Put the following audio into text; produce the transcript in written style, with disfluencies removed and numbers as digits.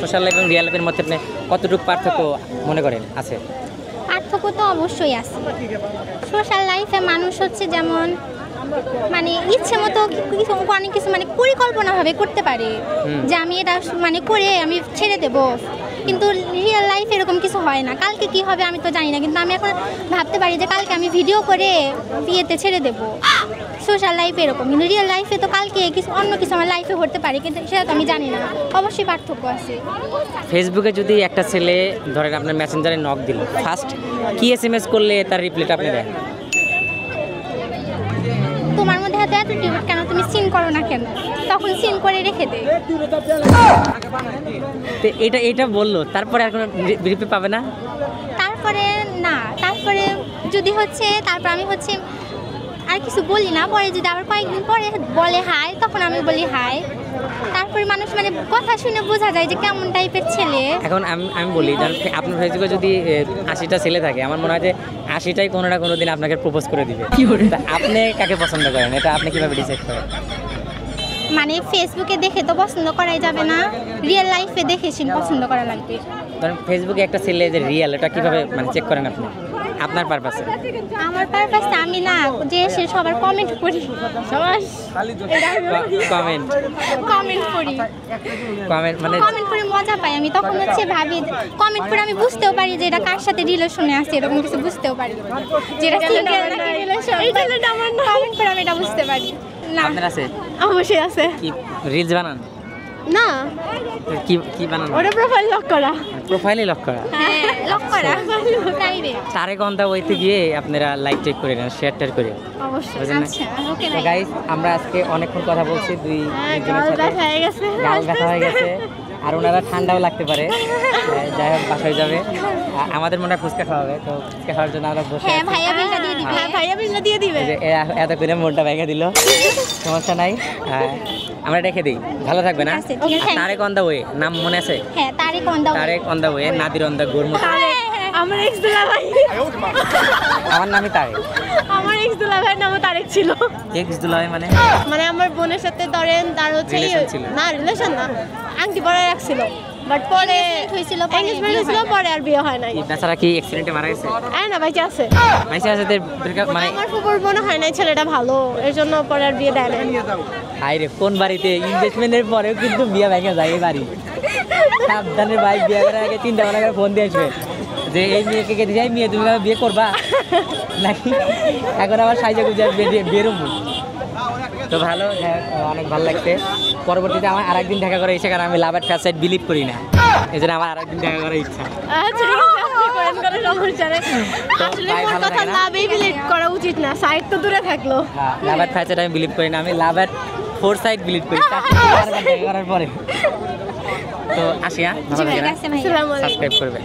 Social life এবং real লাইফের মধ্যে আপনি কতটুকু পার্থক্য মনে করেন আছে? পার্থক্য তো অবশ্যই আছে। সোশ্যাল লাইফে মানুষ হচ্ছে যেমন মানে ইচ্ছে মতো অনেক কিছু মানে পরিকল্পনাভাবে করতে পারে যে আমি এটা মানে করে আমি ছেড়ে দেব, কিন্তু রিয়েল লাইফ এরকম কিছু হয় না। কালকে কি হবে আমি তো জানি না, কিন্তু আমি এখন ভাবতে পারি যে কালকে আমি ভিডিও করে বিয়েতে ছেড়ে দেব। সোশ্যাল লাইফে এরকম, কিন্তু রিয়েল লাইফে তো কালকে কিছু অন্য কিছু আমার লাইফে ঘটতে পারে, কিন্তু সেটা তো আমি জানি না। অবশ্যই পার্থক্য আছে। ফেসবুকে যদি একটা ছেলে ধরেন আপনার মেসেঞ্জারে নক দিল, ফার্স্ট কি SMS করলে তার রিপ্লাইটা আপনি দেন? তোমার মধ্যে এত অ্যাটিটিউড কেন, তুমি সিন করো না কেন? তখন সিন করে রেখে দে। তো এটা বললো, তারপরে আর কোনো রিপ্লাই পাবে না? তারপরে না, তারপরে যদি হচ্ছে তারপর আমি হচ্ছে আর কিছু বলি না, পরে যদি আবার কয়েকদিন পরে বলে হাই, তখন আমি বলি হাই। তারপরে মানুষ মানে কথা শুনে বোঝা যায় যে কেমন টাইপের ছেলে। এখন আমি বলি, আপনার ফেসবুকে যদি 80টা ছেলে থাকে, আমার মনে হয় যে 80টাই কোনো না কোনো দিন আপনাকে প্রপোজ করে দিবে। আপনি কাকে পছন্দ করেন, এটা আপনি কিভাবে ডিসাইড করেন? মানে ফেসবুকে দেখে তো পছন্দ করাই যাবে না, রিয়েল লাইফে দেখে পছন্দ করা লাগবে। ধরেন ফেসবুকে একটা ছেলে যে রিয়েল, এটা কিভাবে মানে চেক করেন আপনি আপনার পারপাসে? আমার পারপাসে আমি না যে সে সবার কমেন্ট করি, কমেন্ট করি মানে কমেন্ট করে মজা পাই আমি। তখন হচ্ছে ভাবি, কমেন্ট করে আমি বুঝতেও পারি যে এটা কার সাথে রিলেশনে আছে, এরকম কিছু বুঝতেও পারি, যেটা সিঙ্গেল নাকি রিলেশন, কমেন্ট করে আমি এটা বুঝতে পারি। না আপনার আছে? অবশ্যই আছে। কি রিলস বানান? না, কি বানান? ওটা প্রোফাইল লক করা। প্রোফাইলে লক করা? হ্যাঁ, লক করা প্রাইভেট। তারে কোনটা ওইতে গিয়ে আপনারা লাইক চেক করে নেন, শেয়ার টেয়ার করে। অবশ্যই। আচ্ছা, ওকে তো গাইস, আমরা আজকে অনেকক্ষণ কথা বলছি, দুই জনের সাথে গাল ব্যথা হয়ে গেছে, আর ওনারা ঠান্ডাও লাগতে পারে। যাই হোক, বাসায় যাবে, আমাদের মনে হয় ফুচকা খাওয়া হবে, তো ফুচকা খাওয়ার জন্য আমরা বসে। হ্যাঁ, ভাইয়া বিলটা দিয়ে দিবে। হ্যাঁ, ভাইয়া বিলটা দিয়ে দিবে। এত করে মনটা ভেঙে দিল, সমস্যা নাই, আমরা রেখে দিই। ভালো থাকবে না? তারেক অন দা ওয়ে নাম মনে আছে? হ্যাঁ, Tarek on the way, Nadir on the গোরমুখ। আমার এক্স দুলাভাই। আমার নামই তারেক। আমার এক্স দুলাভাইয়ের নামও তারেক ছিল। এক্স দুলাভাই মানে আমার বোনের সাথে ধরেন তার হচ্ছে না রিলেশন না, আংটি পরে রাখছিল, বাট পরে হয়েছিল, এনগেজমেন্ট হয়েছিল, পরে আর বিয়ে হয় নাই। তাছাড়া কি অ্যাক্সিডেন্টে মারা গেছে? না, বাইচে আছে। বাইচে আছে, মানে আমার ফুপুর মনে হয় না ছেলেটা ভালো, এর জন্য পরে আর বিয়ে দেয় না। হাই রে, কোন বাড়িতে ইনভেস্টমেন্টের পরেও কিন্তু বিয়ে ভেঙে যায় এই বাড়ি। সাবধানে ভাই, বিয়ে করার আগে চিন্তা ভাবনা করে ফোন দিয়ে আসবে যে এই মেয়েকে কেটে যাই, মেয়ে তুমি বিয়ে করবা নাকি? এখন আবার সাইজে গুজে বেরোবো। তো ভালো, অনেক ভালো লাগছে। পরবর্তীতে আমার আরেকদিন দেখা করে ইচ্ছা, কারণ আমি লাভ এট ফার্স্ট সাইট বিলিভ করি না, এই জন্য আমার আরেকদিন দেখা করার ইচ্ছা। করা উচিত না, সাইট তো দূরে থাকলো। লাভ এট ফার্স্ট সাইট আমি বিলিভ করি না, আমি লাভ এট 4 সাইট বিলিভ করি, দেখা করার পরে। তো আসি, সাবস্ক্রাইব করবে।